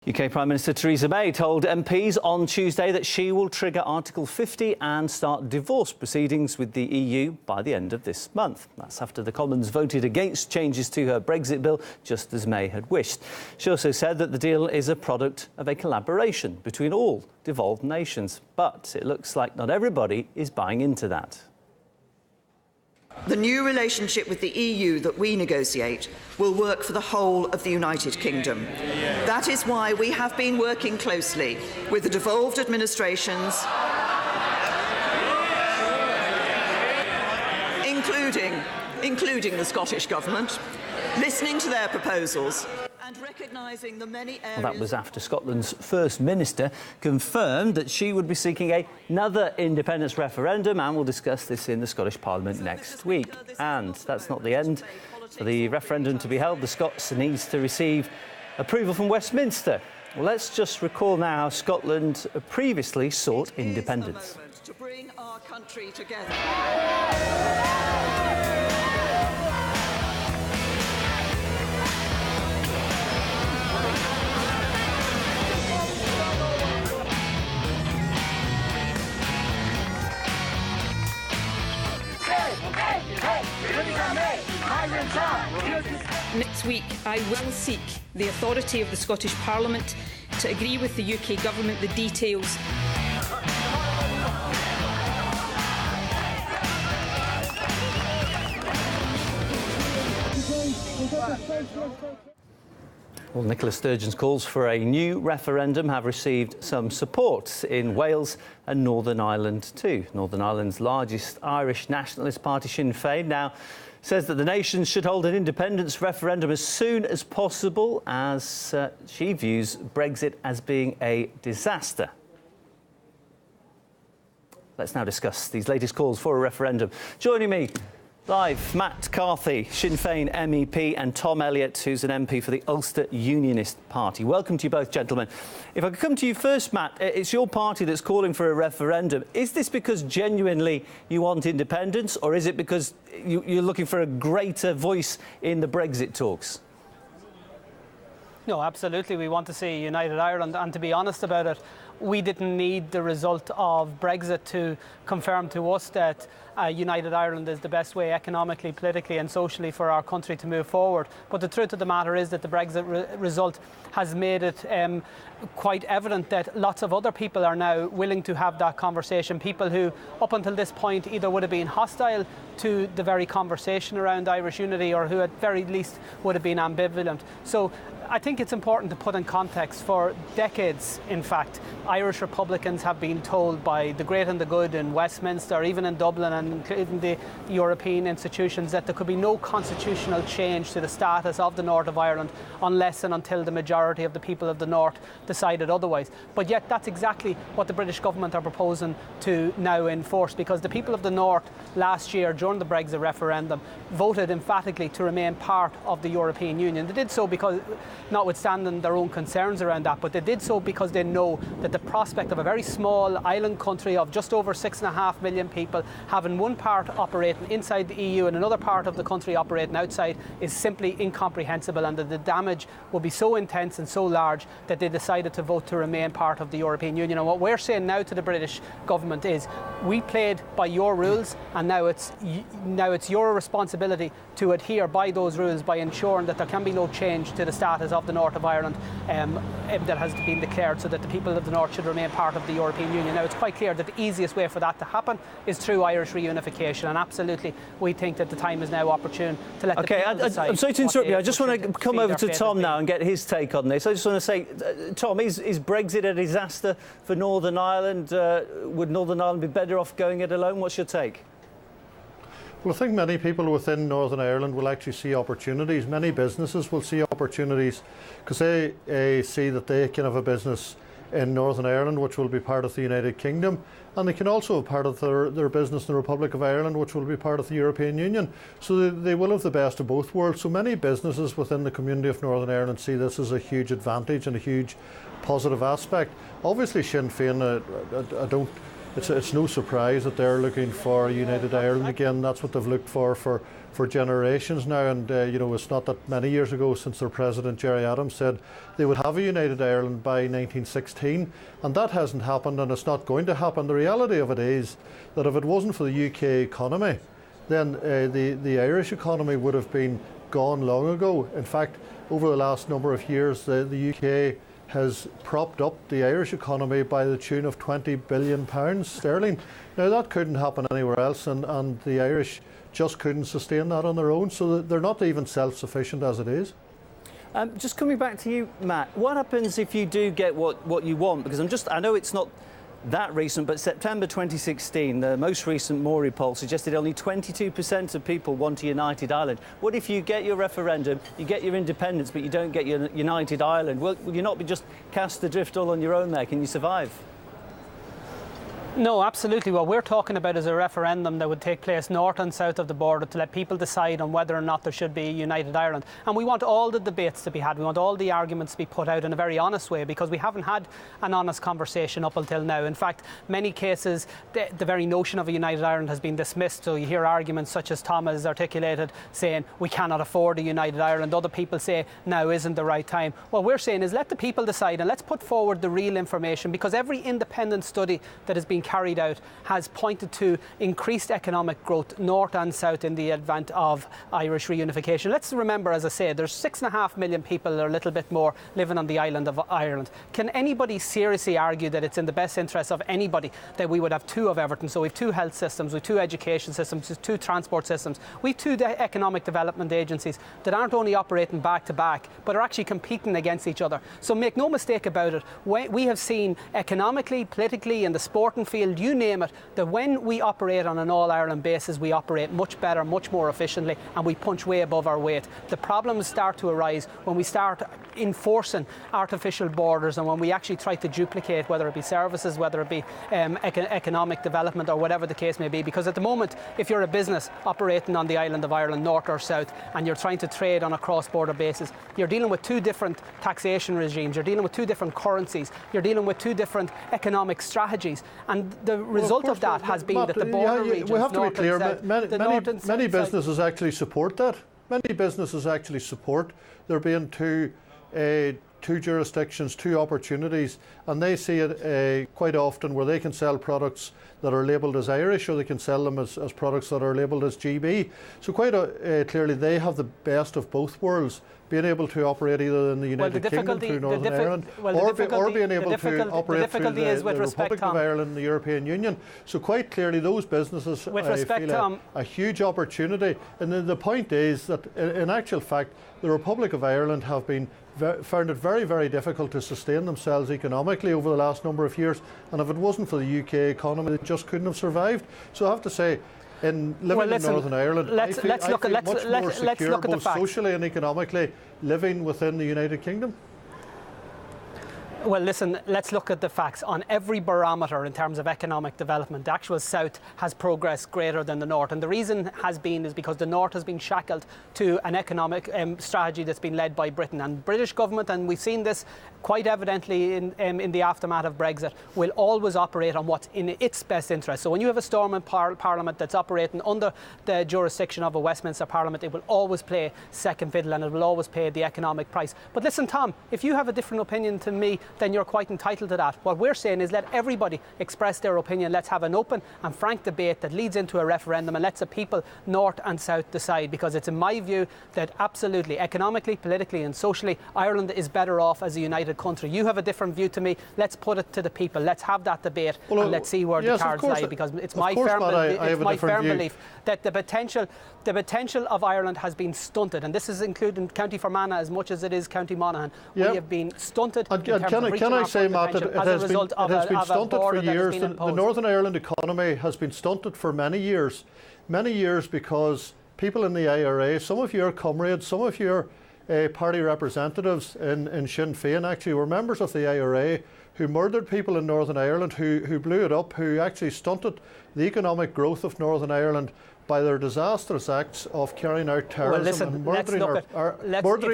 UK Prime Minister Theresa May told MPs on Tuesday that she will trigger Article 50 and start divorce proceedings with the EU by the end of this month. That's after the Commons voted against changes to her Brexit bill, just as May had wished. She also said that the deal is a product of a collaboration between all devolved nations. But it looks like not everybody is buying into that. The new relationship with the EU that we negotiate will work for the whole of the United Kingdom. That is why we have been working closely with the devolved administrations, including the Scottish Government, listening to their proposals and recognising the many areas... Well, that was after Scotland's First Minister confirmed that she would be seeking another independence referendum, and we'll discuss this in the Scottish Parliament next week. And that's not the end. For the referendum to be held, the Scots needs to receive approval from Westminster. Well, let's just recall now how Scotland previously sought independence. To bring our country together. Next week, I will seek the authority of the Scottish Parliament to agree with the UK Government the details. Well, Nicola Sturgeon's calls for a new referendum have received some support in Wales and Northern Ireland too. Northern Ireland's largest Irish nationalist party, Sinn Fein, now says that the nation should hold an independence referendum as soon as possible, as she views Brexit as being a disaster. Let's now discuss these latest calls for a referendum. Joining me live, Matt Carthy, Sinn Féin MEP, and Tom Elliott, who's an MP for the Ulster Unionist Party. Welcome to you both, gentlemen. If I could come to you first, Matt, it's your party that's calling for a referendum. Is this because genuinely you want independence, or is it because you're looking for a greater voice in the Brexit talks? No, absolutely. We want to see United Ireland, and to be honest about it, we didn't need the result of Brexit to confirm to us that United Ireland is the best way economically, politically and socially for our country to move forward. But the truth of the matter is that the Brexit result has made it quite evident that lots of other people are now willing to have that conversation. People who, up until this point, either would have been hostile to the very conversation around Irish unity, or who at very least would have been ambivalent. So I think it's important to put in context, for decades, in fact, Irish Republicans have been told by the great and the good in Westminster, even in Dublin and including the European institutions, that there could be no constitutional change to the status of the North of Ireland unless and until the majority of the people of the North decided otherwise. But yet that's exactly what the British government are proposing to now enforce, because the people of the North last year, during the Brexit referendum, voted emphatically to remain part of the European Union. They did so because, notwithstanding their own concerns around that, but they did so because they know that the prospect of a very small island country of just over 6.5 million people having one part operating inside the EU and another part of the country operating outside is simply incomprehensible, and that the damage will be so intense and so large that they decided to vote to remain part of the European Union. And what we're saying now to the British government is, we played by your rules, and now it's your responsibility to adhere by those rules by ensuring that there can be no change to the status of the North of Ireland that has been declared, so that the people of the North should remain part of the European Union. Now, it's quite clear that the easiest way for that to happen is through Irish reunification, and absolutely we think that the time is now opportune to let the people decide. I'm sorry to interrupt you. I just want to come over to Tom now and get his take on this. I just want to say, Tom, is Brexit a disaster for Northern Ireland? Would Northern Ireland be better off going it alone? What's your take? Well, I think many people within Northern Ireland will actually see opportunities. Many businesses will see opportunities because they see that they can have a business in Northern Ireland which will be part of the United Kingdom, and they can also have part of their business in the Republic of Ireland which will be part of the European Union. So they will have the best of both worlds. So many businesses within the community of Northern Ireland see this as a huge advantage and a huge positive aspect. Obviously Sinn Féin, It's no surprise that they're looking for a united Ireland again. That's what they've looked for for generations now, and you know, it's not that many years ago since their president Gerry Adams said they would have a united Ireland by 1916, and that hasn't happened, and it's not going to happen. The reality of it is that if it wasn't for the UK economy, then the Irish economy would have been gone long ago. In fact, over the last number of years, the UK has propped up the Irish economy by the tune of £20 billion sterling. Now, that couldn't happen anywhere else, and the Irish just couldn't sustain that on their own, so they're not even self-sufficient as it is. Just coming back to you, Matt, what happens if you do get what you want? Because I know it's not that recent, but September 2016, the most recent Maury poll suggested only 22% of people want a united Ireland. What if you get your referendum, you get your independence, but you don't get your united Ireland? Will you not be just cast adrift all on your own there? Can you survive? No, absolutely. What we're talking about is a referendum that would take place north and south of the border to let people decide on whether or not there should be a united Ireland. And we want all the debates to be had. We want all the arguments to be put out in a very honest way, because we haven't had an honest conversation up until now. In fact, many cases, the very notion of a united Ireland has been dismissed. So you hear arguments such as Tom has articulated, saying we cannot afford a united Ireland. Other people say now isn't the right time. What we're saying is let the people decide, and let's put forward the real information, because every independent study that has been carried out has pointed to increased economic growth north and south in the advent of Irish reunification. Let's remember, as I said, there's 6.5 million people or a little bit more living on the island of Ireland. Can anybody seriously argue that it's in the best interest of anybody that we would have two of everything? So we've two health systems, we've two education systems, we've two transport systems, we've two economic development agencies that aren't only operating back to back, but are actually competing against each other. So make no mistake about it, we have seen economically, politically, in the sporting field, you name it, that when we operate on an all-Ireland basis, we operate much better, much more efficiently, and we punch way above our weight. The problems start to arise when we start enforcing artificial borders, and when we actually try to duplicate, whether it be services, whether it be economic development, or whatever the case may be. Because at the moment, if you're a business operating on the island of Ireland, north or south, and you're trying to trade on a cross-border basis, you're dealing with two different taxation regimes, you're dealing with two different currencies, you're dealing with two different economic strategies, and the result of that has been that the border regions, we have to be clear, many south, businesses actually support that. Many businesses actually support there being two jurisdictions, two opportunities, and they see it quite often where they can sell products that are labelled as Irish, or they can sell them as products that are labelled as GB. So quite clearly they have the best of both worlds, being able to operate either in the United Kingdom through Northern Ireland, or being able to operate through the Republic of Ireland and the European Union. So quite clearly those businesses feel a huge opportunity. And then the point is that in actual fact, the Republic of Ireland have found it very, very difficult to sustain themselves economically over the last number of years. And if it wasn't for the UK economy, they just couldn't have survived. So I have to say, in living in Northern Ireland, I feel much more secure, both socially and economically, living within the United Kingdom. Well, listen, let's look at the facts. On every barometer in terms of economic development, the actual south has progressed greater than the north. And the reason is because the north has been shackled to an economic strategy that's been led by Britain. And British government, and we've seen this quite evidently in the aftermath of Brexit, will always operate on what's in its best interest. So when you have a storming parliament that's operating under the jurisdiction of a Westminster Parliament, it will always play second fiddle, and it will always pay the economic price. But listen, Tom, if you have a different opinion to me, then you're quite entitled to that. What we're saying is let everybody express their opinion. Let's have an open and frank debate that leads into a referendum, and lets the people north and south decide, because it's in my view that absolutely, economically, politically and socially, Ireland is better off as a united country. You have a different view to me. Let's put it to the people. Let's have that debate, and let's see where the cards lie, because it's my firm belief that the potential of Ireland has been stunted, and this is including County Fermanagh as much as it is County Monaghan. We have been stunted. Can I say, Matt, that it has been stunted for years. The Northern Ireland economy has been stunted for many years because people in the IRA, some of your comrades, some of your party representatives in Sinn Fein actually were members of the IRA who murdered people in Northern Ireland, who blew it up, who actually stunted the economic growth of Northern Ireland by their disastrous acts of carrying out terrorism and murdering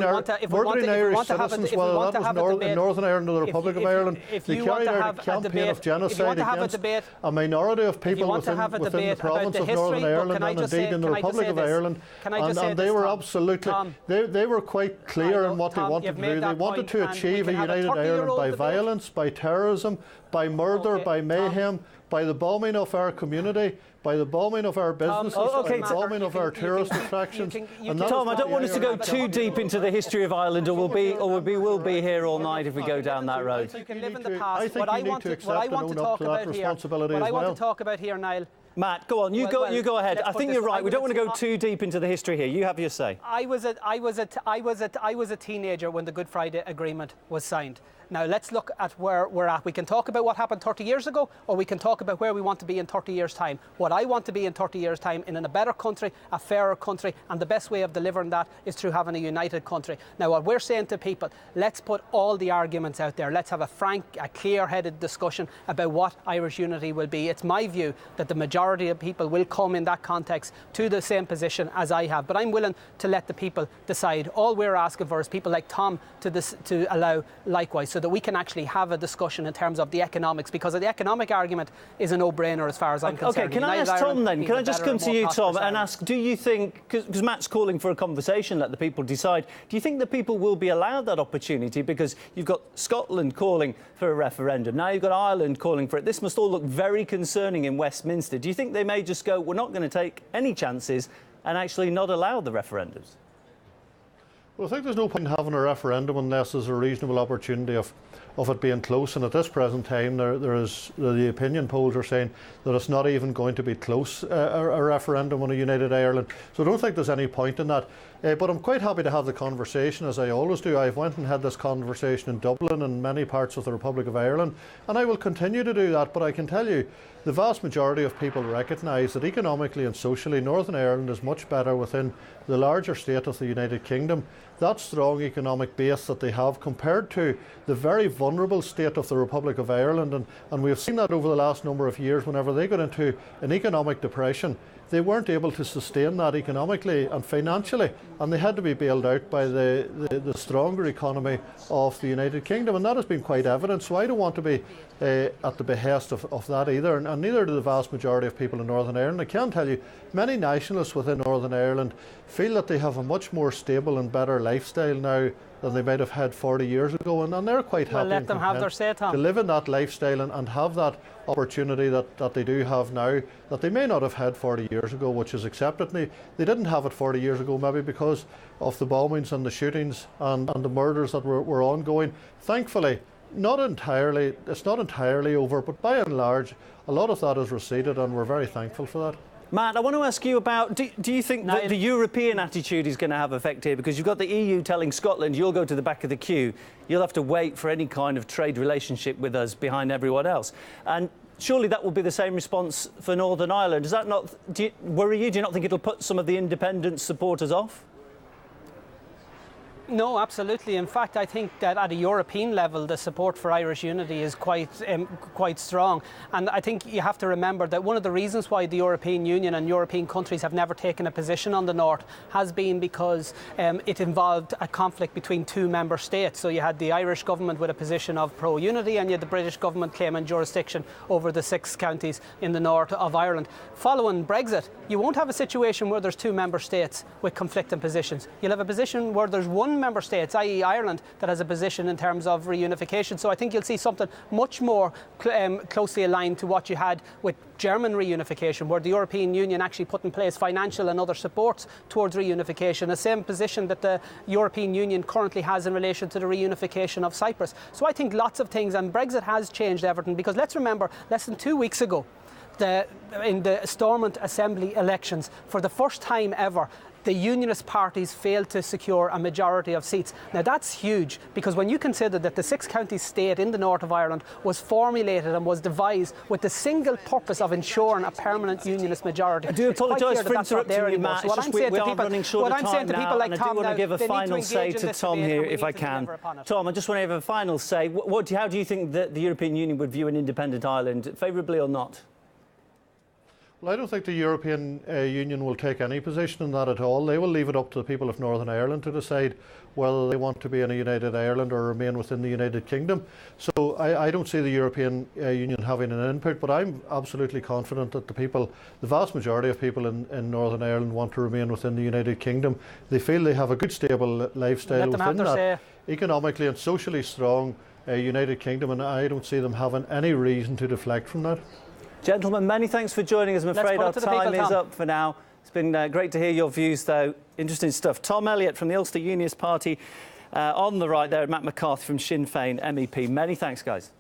Irish citizens, whether that was in Northern Ireland or the Republic of Ireland. They carried out a campaign of genocide against a minority of people within the province of Northern Ireland and indeed in the Republic of Ireland. And they were absolutely, they were quite clear in what they wanted to do. They wanted to achieve a united Ireland by violence, by terrorism, by murder, by mayhem, by the bombing of our community, by the bombing of our businesses, by the bombing of our tourist attractions. Tom, I don't want us to go too deep into the history of Ireland, or we'll be here all night if we go down that road. You can live in the past. What I want to talk about here, Niall. Matt, go on. You go ahead. I think you're right. We don't want to go too deep into the history here. You have your say. I was a teenager when the Good Friday Agreement was signed. Now let's look at where we're at. We can talk about what happened 30 years ago, or we can talk about where we want to be in 30 years' time. What I want to be in 30 years' time in a better country, a fairer country, and the best way of delivering that is through having a united country. Now what we're saying to people, let's put all the arguments out there. Let's have a frank, a clear-headed discussion about what Irish unity will be. It's my view that the majority of people will come in that context to the same position as I have, but I'm willing to let the people decide. All we're asking for is people like Tom to allow likewise, so that we can actually have a discussion in terms of the economics, because the economic argument is a no-brainer as far as I'm concerned. Okay, can I ask Tom then? Can I just come to you, Tom, and ask, do you think, because Matt's calling for a conversation, let the people decide, do you think the people will be allowed that opportunity? Because you've got Scotland calling for a referendum, now you've got Ireland calling for it. This must all look very concerning in Westminster. Do you think they may just go, we're not going to take any chances and actually not allow the referendums? Well, I think there's no point in having a referendum unless there's a reasonable opportunity of it being close. And at this present time, the opinion polls are saying that it's not even going to be close, a referendum on a united Ireland. So I don't think there's any point in that. But I'm quite happy to have the conversation, as I always do. I've went and had this conversation in Dublin and many parts of the Republic of Ireland, and I will continue to do that. But I can tell you, the vast majority of people recognise that economically and socially, Northern Ireland is much better within the larger state of the United Kingdom. That strong economic base that they have compared to the very vulnerable state of the Republic of Ireland, and we have seen that over the last number of years. Whenever they got into an economic depression, they weren't able to sustain that economically and financially, and they had to be bailed out by the stronger economy of the United Kingdom, and that has been quite evident. So I don't want to be at the behest of that either, and neither do the vast majority of people in Northern Ireland. I can tell you, many nationalists within Northern Ireland feel that they have a much more stable and better lifestyle now than they might have had 40 years ago, and they're quite happy let them have their say, Tom, to live in that lifestyle and have that opportunity that they do have now, that they may not have had 40 years ago, which is accepted. They didn't have it 40 years ago, maybe because of the bombings and the shootings and the murders that were ongoing. Thankfully, it's not entirely over, but by and large, a lot of that has receded, and we're very thankful for that. Matt, I want to ask you about, do you think that the European attitude is going to have effect here? Because you've got the EU telling Scotland, you'll go to the back of the queue, you'll have to wait for any kind of trade relationship with us behind everyone else. And surely that will be the same response for Northern Ireland. Does that not worry you? Do you not think it'll put some of the independent supporters off? No, absolutely. In fact, I think that at a European level, the support for Irish unity is quite strong. And I think you have to remember that one of the reasons why the European Union and European countries have never taken a position on the North has been because it involved a conflict between two member states. So you had the Irish government with a position of pro-unity, and you had the British government claiming jurisdiction over the 6 counties in the north of Ireland. Following Brexit, you won't have a situation where there's 2 member states with conflicting positions. You'll have a position where there's one member states, i.e. Ireland, that has a position in terms of reunification. So I think you'll see something much more closely aligned to what you had with German reunification, where the European Union actually put in place financial and other supports towards reunification, the same position that the European Union currently has in relation to the reunification of Cyprus. So I think lots of things, and Brexit has changed everything, because let's remember, less than 2 weeks ago, in the Stormont Assembly elections, for the first time ever, the Unionist parties failed to secure a majority of seats. Now that's huge, because when you consider that the 6-county state in the north of Ireland was formulated and was devised with the single purpose of ensuring a permanent Unionist majority. I do apologise for interrupting you, Matt. So what I'm saying to people, like Tom, I do want to give a final say to Tom here, if I can. Tom, I just want to have a final say. How do you think that the European Union would view an independent Ireland, favourably or not? Well, I don't think the European Union will take any position on that at all. They will leave it up to the people of Northern Ireland to decide whether they want to be in a united Ireland or remain within the United Kingdom. So I don't see the European Union having an input, but I'm absolutely confident that the vast majority of people in Northern Ireland want to remain within the United Kingdom. They feel they have a good, stable lifestyle within that, economically and socially strong United Kingdom, and I don't see them having any reason to deflect from that. Gentlemen, many thanks for joining us. I'm afraid our time is up for now. It's been great to hear your views, though. Interesting stuff. Tom Elliott from the Ulster Unionist Party, on the right there, Matt McCarthy from Sinn Fein MEP. Many thanks, guys.